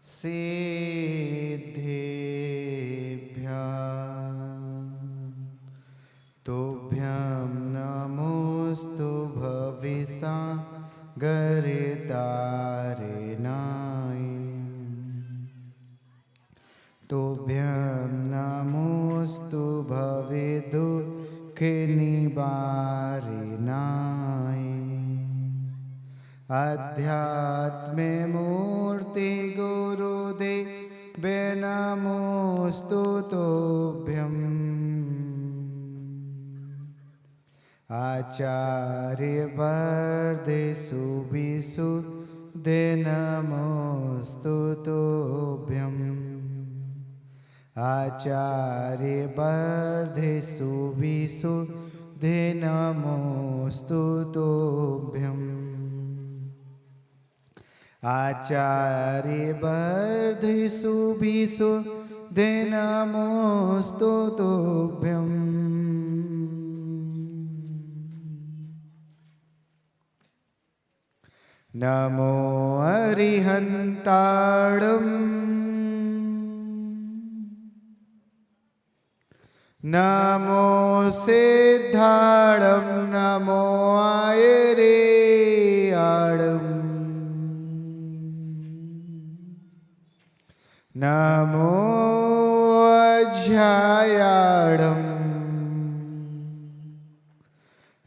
सिद्धेभ्यः तुभ्यं नमोस्तु भविष्यद्वक्तारणाय तुभ्यं नमोस्तु भवदुःखनिवारणाय अध्यात्मे मूर्ति गुरुदेवे नमोस्तु तुभ्यम् आचार्य वर्धे सुविशुद्धे नमोस्तु तुभ्यम् आचार्य वर्धे सुविशुद्धे नमोस्तु तुभ्यम् आचार्य वर्धे सुविशुद्धे नमोस्तु तुभ्यम् नमो अरिहन्ताणम् नमो सिद्धाणं नमो आयरेयाणम् नमो अज्झायाणम्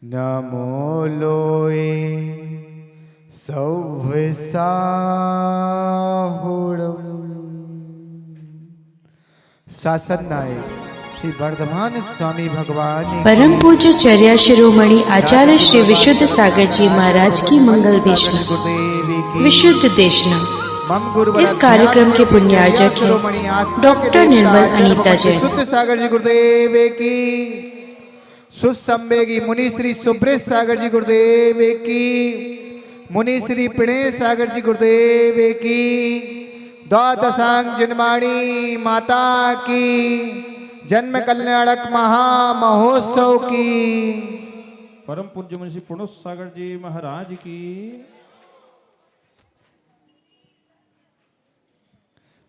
नमो लोये सौविसाहुणम् शासन नायक श्री वर्धमान स्वामी भगवान परम पूज्य चर्या शिरोमणि आचार्य श्री विशुद्ध सागर जी महाराज की मंगल देशना विशुद्ध देशना। इस कार्यक्रम के पुण्यार्चक हैं डॉक्टर निर्मल अनीता जैन। विशुद्ध सागर जी गुरुदेव की सुसंवेगी मुनि श्री सुब्रेश सागर जी गुरुदेव की मुनि श्री पिणेश सागर जी गुरुदेव की द्वादशांग जन्माणी माता की जन्म कल्याणक महा महोत्सव की परम पूज्य मुनि श्री पुणेश सागर जी महाराज की।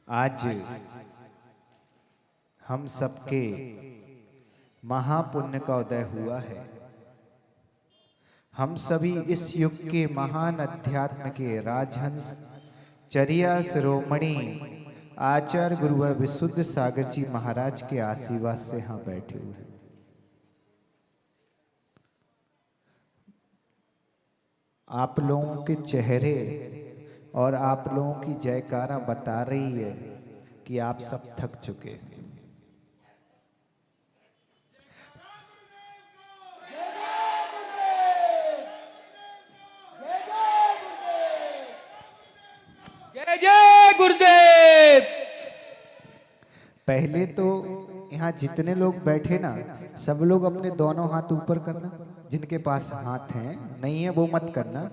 आज हम सबके महापुण्य का उदय हुआ है। हम सभी इस युग के महान अध्यात्म के राजहंस चर्या शिरोमणि आचार्य गुरुवर विशुद्ध सागर जी महाराज के आशीर्वाद से यहाँ बैठे हुए हैं। आप लोगों के चेहरे और आप लोगों की जयकारा बता रही है कि आप सब थक चुके हैं। जय जय गुरुदेव। पहले तो यहाँ जितने लोग बैठे ना, सब लोग अपने दोनों हाथ ऊपर करना। जिनके पास हाथ हैं नहीं है वो मत करना।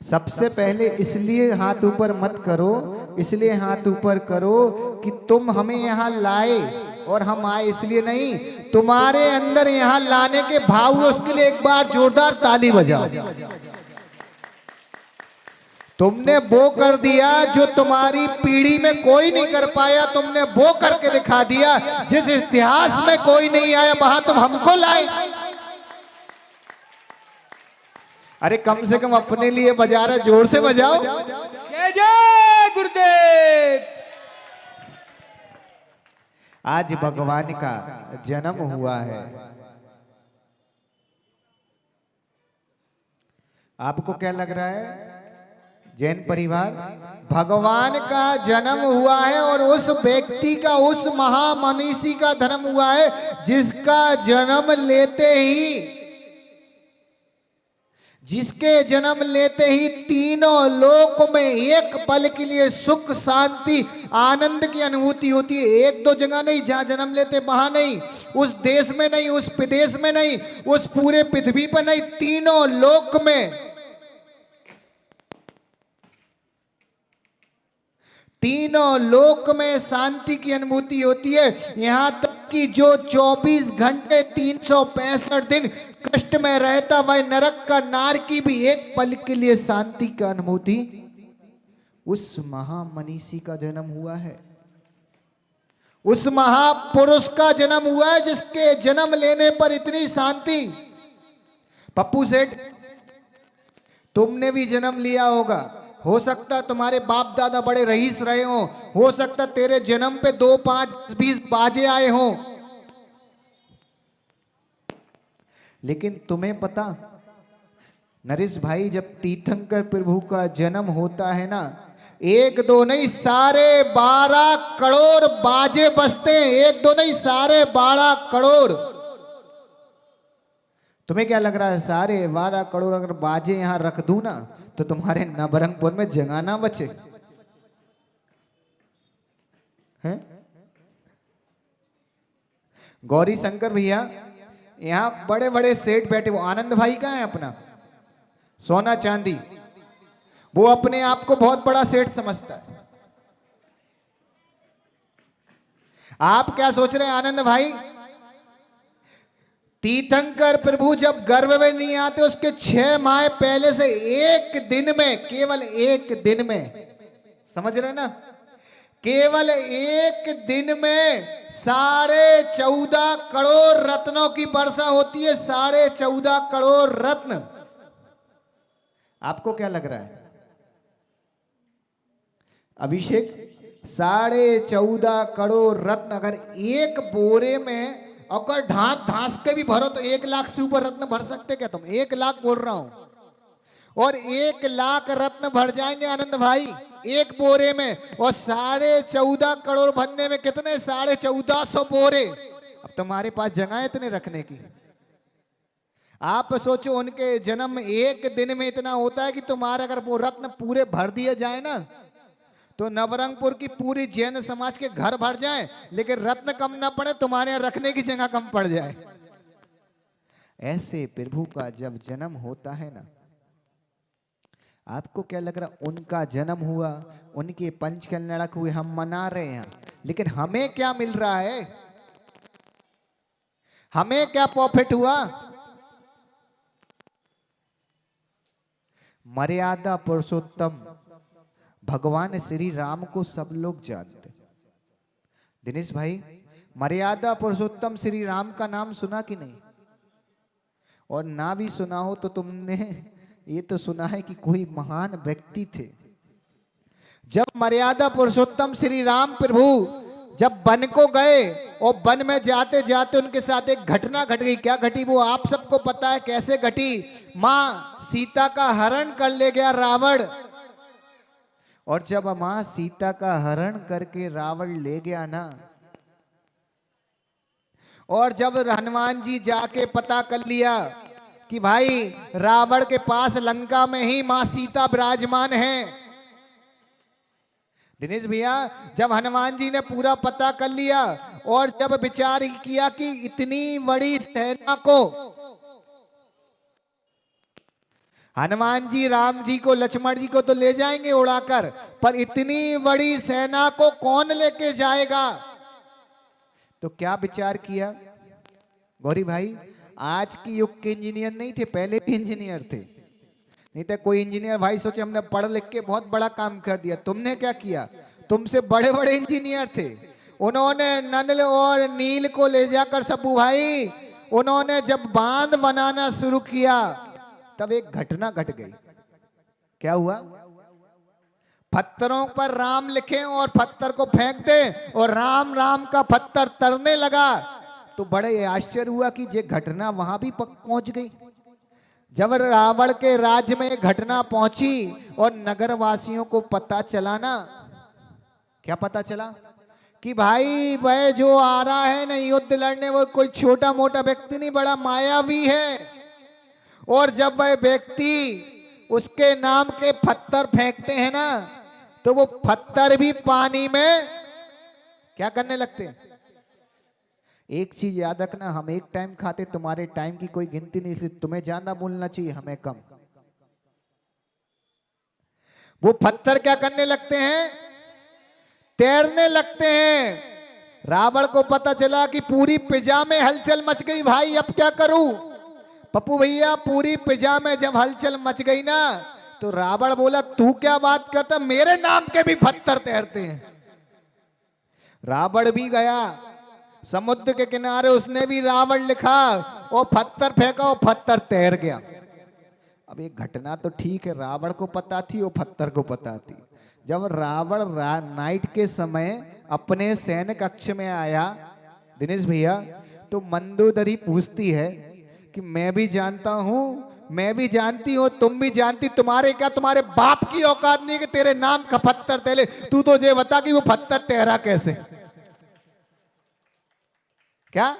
सबसे पहले इसलिए हाथ ऊपर मत करो, इसलिए हाथ ऊपर करो कि तुम हमें यहाँ लाए और हम आए इसलिए नहीं, तुम्हारे अंदर यहाँ लाने के भाव उसके लिए एक बार जोरदार ताली बजाओ। तुमने वो कर दिया जो तुम्हारी पीढ़ी में कोई नहीं कर पाया, तुमने वो करके दिखा दिया। जिस इतिहास में कोई नहीं आया वहां तुम हमको लाए। अरे कम से कम अपने लिए बजा रहे, जोर से बजाओ। जय जय गुरुदेव। आज भगवान का जन्म हुआ है। आपको क्या लग रहा है जैन परिवार? भगवान का जन्म हुआ है और उस व्यक्ति का, उस महामनीषी का जन्म हुआ है जिसका जन्म लेते ही तीनों लोक में एक पल के लिए सुख शांति आनंद की अनुभूति होती है। एक दो जगह नहीं जहां जन्म लेते वहां नहीं, उस देश में नहीं, उस प्रदेश में नहीं, उस पूरे पृथ्वी पर नहीं, तीनों लोक में, तीनों लोक में शांति की अनुभूति होती है। यहां तक कि जो 24 घंटे 365 दिन कष्ट में रहता, वह नरक का नार की भी एक पल के लिए शांति का अनुभूति उस महामनीषी का जन्म हुआ है, उस महापुरुष का जन्म हुआ है जिसके जन्म लेने पर इतनी शांति। पप्पू सेठ, तुमने भी जन्म लिया होगा, हो सकता तुम्हारे बाप दादा बड़े रईस रहे हो सकता तेरे जन्म पे 2, 5, 20 बाजे आए हों, लेकिन तुम्हें पता नरेश भाई, जब तीर्थंकर प्रभु का जन्म होता है ना, 1, 2 नहीं, सारे 12 करोड़ बाजे बजते हैं। 1, 2 नहीं, सारे 12 करोड़। तुम्हें क्या लग रहा है, सारे 12 करोड़ अगर बाजे यहां रख दूं ना तो तुम्हारे नवरंगपुर में जगह ना बचे हैं? गौरी शंकर भैया, यहां बड़े बड़े सेठ बैठे, वो आनंद भाई कहां है अपना, सोना चांदी, वो अपने आप को बहुत बड़ा सेठ समझता है। आप क्या सोच रहे हैं आनंद भाई, तीर्थंकर प्रभु जब गर्भ में नहीं आते उसके 6 माह पहले से एक दिन में, केवल एक दिन में, समझ रहे ना, केवल एक दिन में 14.5 करोड़ रत्नों की वर्षा होती है। 14.5 करोड़ रत्न। आपको क्या लग रहा है अभिषेक, 14.5 करोड़ रत्न अगर एक बोरे में अगर ढांक धांस के भी भरो तो 1 लाख से ऊपर रत्न भर सकते क्या तुम? 1 लाख बोल रहा हूं, और 1 लाख रत्न भर जाएंगे आनंद भाई एक बोरे में, और 14.5 करोड़ भरने में कितने, 1450 बोरे। अब तुम्हारे पास जगह है इतने रखने की? आप सोचो उनके जन्म में एक दिन में इतना होता है कि तुम्हारा अगर वो रत्न पूरे भर दिए जाए ना तो नवरंगपुर की पूरी जैन समाज के घर भर जाए, लेकिन रत्न कम ना पड़े, तुम्हारे यहाँ रखने की जगह कम पड़ जाए। ऐसे प्रभु का जब जन्म होता है ना, आपको क्या लग रहा, उनका जन्म हुआ, उनके पंचकल नड़क हुए, हम मना रहे हैं, लेकिन हमें क्या मिल रहा है, हमें क्या प्रॉफिट हुआ? मर्यादा पुरुषोत्तम भगवान श्री राम को सब लोग जानते। दिनेश भाई, मर्यादा पुरुषोत्तम श्री राम का नाम सुना कि नहीं? और ना भी सुना हो तो तुमने ये तो सुना है कि कोई महान व्यक्ति थे। जब मर्यादा पुरुषोत्तम श्री राम प्रभु जब वन को गए और वन में जाते जाते उनके साथ एक घटना घट गई। क्या घटी वो आप सबको पता है कैसे घटी? मां सीता का हरण कर ले गया रावण, और जब मां सीता का हरण करके रावण ले गया ना, और जब हनुमान जी जाके पता कर लिया कि भाई रावण के पास लंका में ही मां सीता विराजमान है। दिनेश भैया, जब हनुमान जी ने पूरा पता कर लिया और जब विचार किया कि इतनी बड़ी सेना को हनुमान जी राम जी को लक्ष्मण जी को तो ले जाएंगे उड़ाकर, पर इतनी बड़ी सेना को कौन लेके जाएगा? तो क्या विचार किया गौरी भाई? आज के युग के इंजीनियर नहीं थे, पहले भी इंजीनियर थे। नहीं तो कोई इंजीनियर भाई सोचे हमने पढ़ लिख के बहुत बड़ा काम कर दिया। तुमने क्या किया? तुमसे बड़े बड़े इंजीनियर थे। उन्होंने नल और नील को ले जाकर सब्बू भाई, उन्होंने जब बांध बनाना शुरू किया तब एक घटना घट गई। क्या हुआ? पत्थरों पर राम लिखे और पत्थर को फेंक दे और राम राम का पत्थर तरने लगा। तो बड़े आश्चर्य हुआ कि ये घटना वहां भी पहुंच गई। जब रावण के राज्य में घटना पहुंची और नगरवासियों को पता चला ना, क्या पता चला? कि भाई वह जो आ रहा है ना युद्ध लड़ने, वो कोई छोटा मोटा व्यक्ति नहीं, बड़ा मायावी है। और जब वह व्यक्ति उसके नाम के पत्थर फेंकते हैं ना, तो वो पत्थर भी पानी में क्या करने लगते हैं? एक चीज याद रखना, हम एक टाइम खाते, तुम्हारे टाइम की कोई गिनती नहीं, इसलिए तुम्हें ज्यादा बोलना चाहिए, हमें कम। वो पत्थर क्या करने लगते हैं? तैरने लगते हैं। रावण को पता चला कि पूरी पिजा में हलचल मच गई। भाई अब क्या करूं? पप्पू भैया, पूरी पिजा में जब हलचल मच गई ना, तो रावण बोला तू क्या बात करता, मेरे नाम के भी पत्थर तैरते हैं। रावण भी गया समुद्र के किनारे, उसने भी रावण लिखा और पत्थर फेंका, और पत्थर तैर गया। अब एक घटना तो ठीक है, रावण को पता थी और पत्थर को पता थी। जब रावण नाइट के समय अपने सैन्य कक्ष में आया दिनेश भैया, तो मंदोदरी पूछती है कि मैं भी जानता हूं, मैं भी जानती हूं, तुम भी जानती, तुम्हारे क्या, तुम्हारे बाप की औकात नहीं कि तेरे नाम का पत्थर तैरे। तू तो ये बता कि वो पत्थर तैरा कैसे। क्या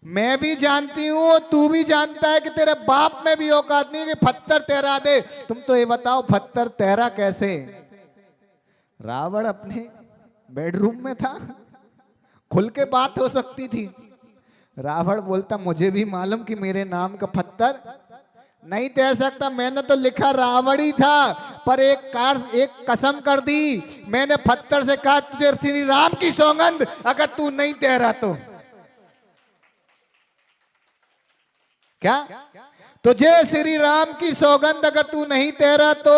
मैं भी जानती हूं, तू भी जानता है कि तेरे बाप में भी औकात नहीं कि पत्थर तैरा दे। तुम तो ये बताओ पत्थर तैरा कैसे। रावण अपने बेडरूम में था, खुल के बात हो सकती थी। रावण बोलता मुझे भी मालूम कि मेरे नाम का पत्थर नहीं तैर सकता, मैंने तो लिखा रावण ही था, पर एक कसम कर दी, मैंने पत्थर से कहा तुझे श्री राम की सौगंध, अगर तू नहीं तैरा तो क्या, तुझे श्री राम की सौगंध, अगर तू नहीं तैरा तो।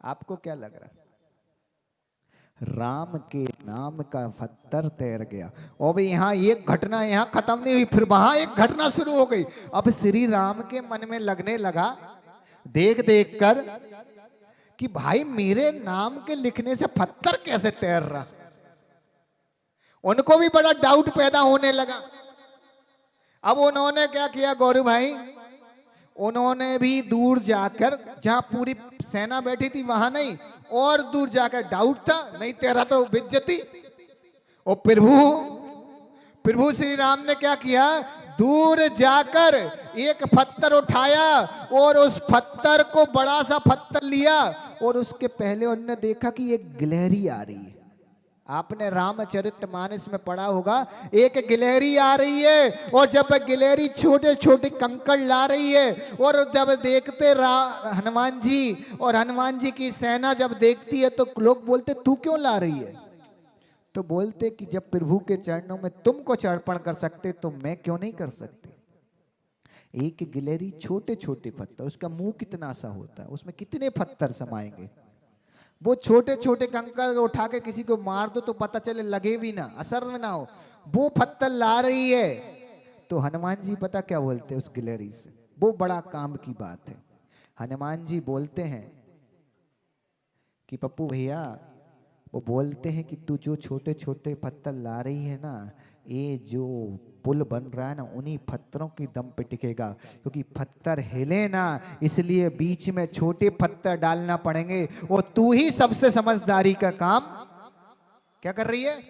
आपको क्या लग रहा है, राम के नाम का पत्थर तैर गया। और भी यहाँ एक घटना यहाँ खत्म नहीं हुई, फिर वहां एक घटना शुरू हो गई। अब श्री राम के मन में लगने लगा देख देख कर कि भाई मेरे नाम के लिखने से पत्थर कैसे तैर रहा। उनको भी बड़ा डाउट पैदा होने लगा। अब उन्होंने क्या किया गौरू भाई, उन्होंने भी दूर जाकर, जहां पूरी सेना बैठी थी वहां नहीं, और दूर जाकर, डाउट था नहीं तैरा तो बेइज्जती। और प्रभु श्री राम ने क्या किया, दूर जाकर एक पत्थर उठाया और उस पत्थर को, बड़ा सा पत्थर लिया, और उसके पहले उन्होंने देखा कि एक गिलहरी आ रही है। आपने रामचरितमानस में पढ़ा होगा, एक गिलहरी आ रही है, और जब गिलहरी छोटे छोटे कंकड़ ला रही है, और जब देखते हनुमान जी, और हनुमान जी की सेना जब देखती है, तो लोग बोलते तू क्यों ला रही है। तो बोलते कि जब प्रभु के चरणों में तुमको अर्पण कर सकते तो मैं क्यों नहीं कर सकते। एक गिलहरी, छोटे छोटे पत्थर, उसका मुंह कितना सा होता है, उसमें कितने पत्थर समाएंगे। वो छोटे छोटे कंकड़ उठा के किसी को मार दो तो पता चले, लगे भी ना, असर में ना हो, वो पत्थर ला रही है। तो हनुमान जी पता क्या बोलते हैं उस गिलहरी से, वो बड़ा काम की बात है। हनुमान जी बोलते हैं कि पप्पू भैया, वो बोलते हैं कि तू जो छोटे छोटे पत्थर ला रही है ना, ये जो पुल बन रहा है ना, उन्हीं पत्थरों की दम पे टिकेगा, क्योंकि पत्थर हिले ना, इसलिए बीच में छोटे पत्थर डालना पड़ेंगे। और तू ही सबसे समझदारी का काम क्या कर रही है।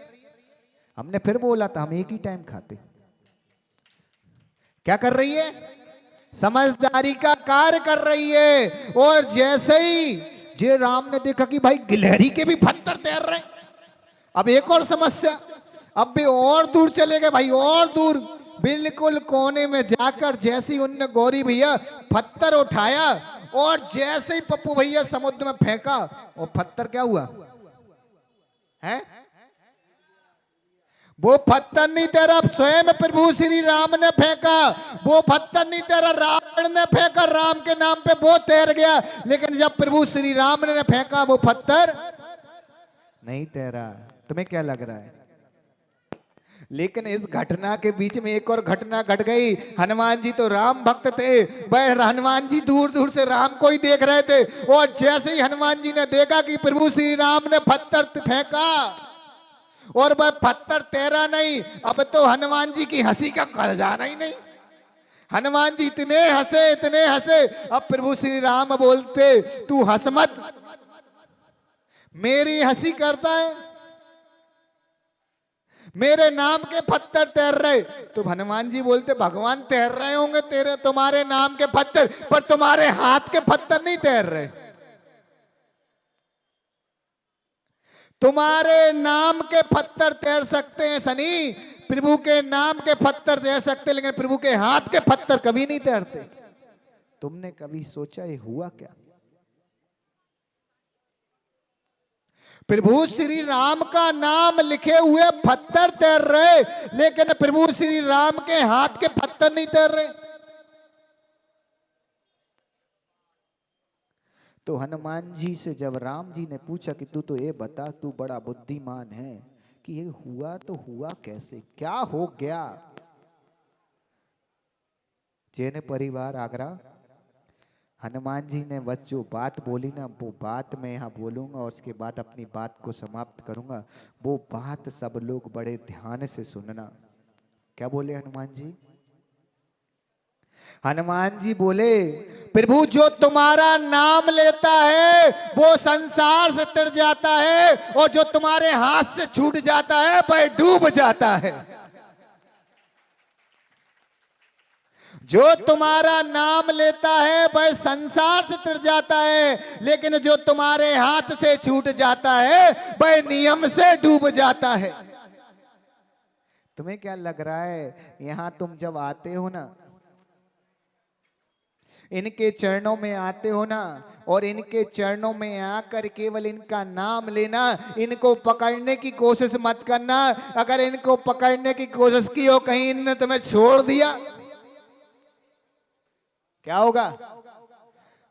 हमने फिर बोला था हम एक ही टाइम खाते, क्या कर रही है, समझदारी का कार्य कर रही है। और जैसे ही जे राम ने देखा कि भाई गिलहरी के भी पत्थर तैर रहे, अब एक और समस्या, अब भी और दूर चले गए भाई, और दूर, बिल्कुल कोने में जाकर जैसे ही उनने गौरी भैया पत्थर उठाया, और जैसे ही पप्पू भैया समुद्र में फेंका, और पत्थर क्या हुआ है, वो पत्थर नहीं तैरा, स्वयं प्रभु श्री राम ने फेंका। वो पत्थर नहीं तैरा, रावण ने फेंका राम के नाम पे, वो तैर गया। लेकिन जब प्रभु श्री राम ने फेंका, वो पत्थर नहीं तैरा। तुम्हें क्या लग रहा है। लेकिन इस घटना के बीच में एक और घटना घट गई। हनुमान जी तो राम भक्त थे, वह हनुमान जी दूर दूर से राम को ही देख रहे थे, और जैसे ही हनुमान जी ने देखा कि प्रभु श्री राम ने पत्थर फेंका और वह पत्थर तैरा नहीं, अब तो हनुमान जी की हंसी का खजाना ही नहीं। हनुमान जी इतने हंसे, इतने हंसे। अब प्रभु श्री राम बोलते तू हंस मत, मेरी हंसी करता है, मेरे नाम के पत्थर तैर रहे। तो हनुमान जी बोलते भगवान तैर रहे होंगे तेरे, तुम्हारे नाम के पत्थर, पर तुम्हारे हाथ के पत्थर नहीं तैर रहे। तुम्हारे नाम के पत्थर तैर सकते हैं सनी, प्रभु के नाम के पत्थर तैर सकते, लेकिन प्रभु के हाथ के पत्थर कभी नहीं तैरते। तुमने कभी सोचा ये हुआ क्या। प्रभु श्री राम का नाम लिखे हुए पत्थर तैर रहे, लेकिन प्रभु श्री राम के हाथ के पत्थर नहीं तैर रहे। तो हनुमान जी से जब राम जी ने पूछा कि तू तो ये बता, तू बड़ा बुद्धिमान है, कि ये हुआ तो हुआ कैसे, क्या हो गया। जैन परिवार आगरा, हनुमान जी ने बस जो बात बोली ना, वो बात मैं यहाँ बोलूंगा और उसके बाद अपनी बात को समाप्त करूंगा। वो बात सब लोग बड़े ध्यान से सुनना। क्या बोले हनुमान जी? हनुमान जी बोले, प्रभु जो तुम्हारा नाम लेता है वो संसार से तर जाता है, और जो तुम्हारे हाथ से छूट जाता है वह डूब जाता है। जो तुम्हारा नाम लेता है वह संसार से तर जाता है, लेकिन जो तुम्हारे हाथ से छूट जाता है वह नियम से डूब जाता है। तुम्हें क्या लग रहा है, यहां तुम जब आते हो ना, इनके चरणों में आते हो ना, और इनके चरणों में आकर केवल इनका नाम लेना, इनको पकड़ने की कोशिश मत करना। अगर इनको पकड़ने की कोशिश की हो, कहीं इनने तुम्हें छोड़ दिया, क्या होगा?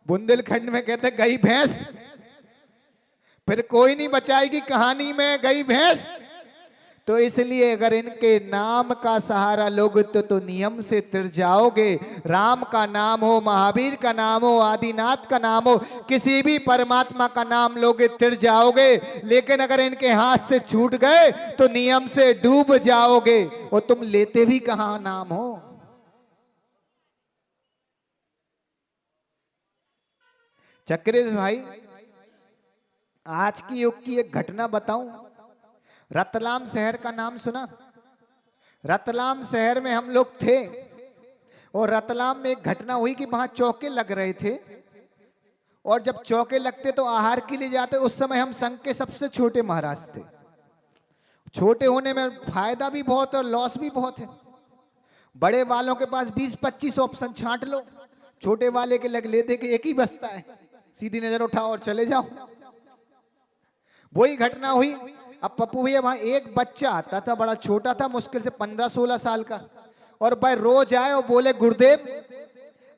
बुंदेलखंड में कहते गई भैंस, फिर कोई नहीं बचाएगी कहानी में गई भैंस। तो इसलिए अगर इनके नाम का सहारा लोगे तो नियम से तिर जाओगे। राम का नाम हो, महावीर का नाम हो, आदिनाथ का नाम हो, किसी भी परमात्मा का नाम लोगे तिर जाओगे। लेकिन अगर इनके हाथ से छूट गए तो नियम से डूब जाओगे, और तुम लेते भी कहां नाम हो। चक्रेश भाई, आज की युग की एक घटना बताऊं। रतलाम शहर का नाम सुना? रतलाम शहर में हम लोग थे, और रतलाम में एक घटना हुई कि वहां चौके लग रहे थे, और जब चौके लगते तो आहार के लिए जाते। उस समय हम संघ के सबसे छोटे महाराज थे। छोटे होने में फायदा भी बहुत है और लॉस भी बहुत है। बड़े वालों के पास 20-25 ऑप्शन छांट लो, छोटे वाले के लग लेते कि एक ही बचता है, सीधी नजर उठाओ और चले जाओ। वही घटना हुई। अब पप्पू भैया वहां एक बच्चा आता था, बड़ा छोटा था, मुश्किल से 15-16 साल का, और भाई रोज आए और बोले गुरुदेव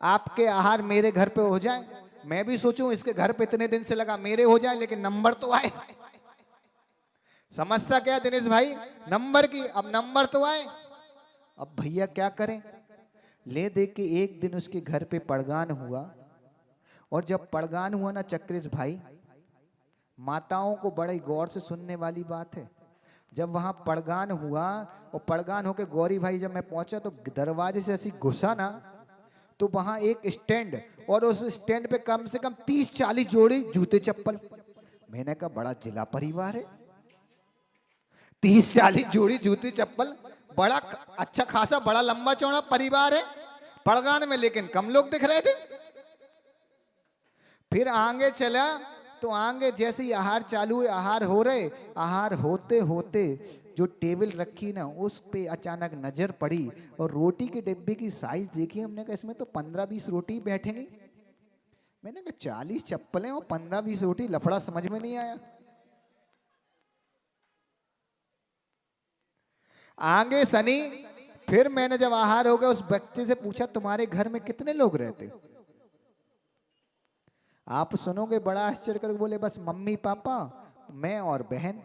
आपके आहार मेरे घर पे हो जाए। मैं भी सोचूं इसके घर पे इतने दिन से लगा मेरे हो जाए, लेकिन नंबर तो आए। समस्या क्या है दिनेश भाई? नंबर की। अब नंबर तो आए, अब भैया क्या करें? ले दे के एक दिन उसके घर पे पड़गान हुआ, और जब पड़गान हुआ ना चक्रेश भाई, माताओं को बड़े गौर से सुनने वाली बात है। जब वहां पड़गान हुआ और पड़गान होके गौरी भाई जब मैं पहुंचा तो दरवाजे से ऐसी घुसा ना, तो वहां एक स्टैंड, और उस स्टैंड पे कम से कम 30-40 जोड़ी जूते चप्पल। मैंने कहा बड़ा जिला परिवार है, 30-40 जोड़ी जूते चप्पल, बड़ा अच्छा खासा बड़ा लंबा चौड़ा परिवार है पड़गान में, लेकिन कम लोग दिख रहे थे। फिर आगे चला तो आगे जैसे ही आहार चालू हुए, आहार हो रहे, आहार होते होते जो टेबल रखी ना उस पे अचानक नजर पड़ी, और रोटी के डिब्बे की साइज देखी। हमने कहा इसमें तो 15-20 रोटी बैठेंगी। मैंने कहा 40 चप्पलें और 15-20 रोटी, लफड़ा समझ में नहीं आया। आगे सनी, फिर मैंने जब आहार हो गया उस बच्चे से पूछा तुम्हारे घर में कितने लोग रहते? आप सुनोगे बड़ा आश्चर्य करके बोले बस मम्मी पापा मैं और बहन।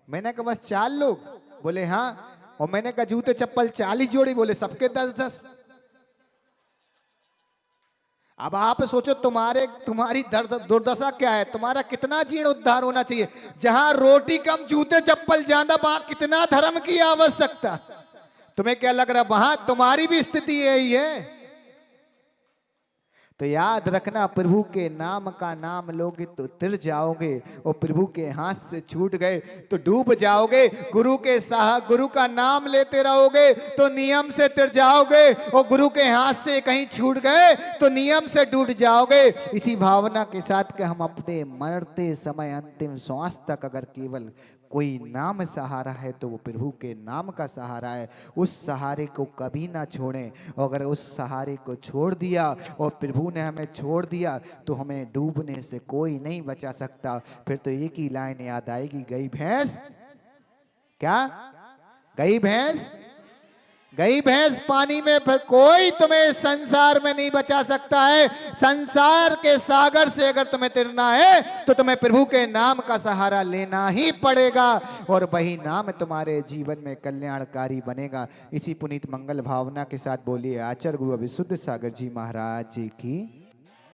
मैंने कहा बस 4 लोग? बोले हाँ। और मैंने कहा जूते चप्पल 40 जोड़ी? बोले सबके 10-10। अब आप सोचो तुम्हारी दुर्दशा क्या है, तुम्हारा कितना जीर्ण उद्धार होना चाहिए। जहां रोटी कम जूते चप्पल ज्यादा, वहां कितना धर्म की आवश्यकता। तुम्हें क्या लग रहा वहां तुम्हारी भी स्थिति यही है? तो याद रखना, प्रभु के नाम का नाम लोगे तो तिर जाओगे, और प्रभु के हाथ से छूट गए तो डूब जाओगे। गुरु का नाम लेते रहोगे तो नियम से तिर जाओगे, और गुरु के हाथ से कहीं छूट गए तो नियम से डूब जाओगे। इसी भावना के साथ कि हम अपने मरते समय अंतिम श्वास तक अगर केवल कोई नाम सहारा है तो वो प्रभु के नाम का सहारा है। उस सहारे को कभी ना छोड़ें, और अगर उस सहारे को छोड़ दिया और प्रभु ने हमें छोड़ दिया तो हमें डूबने से कोई नहीं बचा सकता। फिर तो एक ही लाइन याद आएगी, गई भैंस, क्या गई भैंस गई भैंस पानी में, फिर कोई तुम्हें संसार में नहीं बचा सकता है। संसार के सागर से अगर तुम्हें तैरना है तो तुम्हें प्रभु के नाम का सहारा लेना ही पड़ेगा, और वही नाम तुम्हारे जीवन में कल्याणकारी बनेगा। इसी पुनीत मंगल भावना के साथ बोलिए आचार्य गुरु विशुद्ध सागर जी महाराज जी की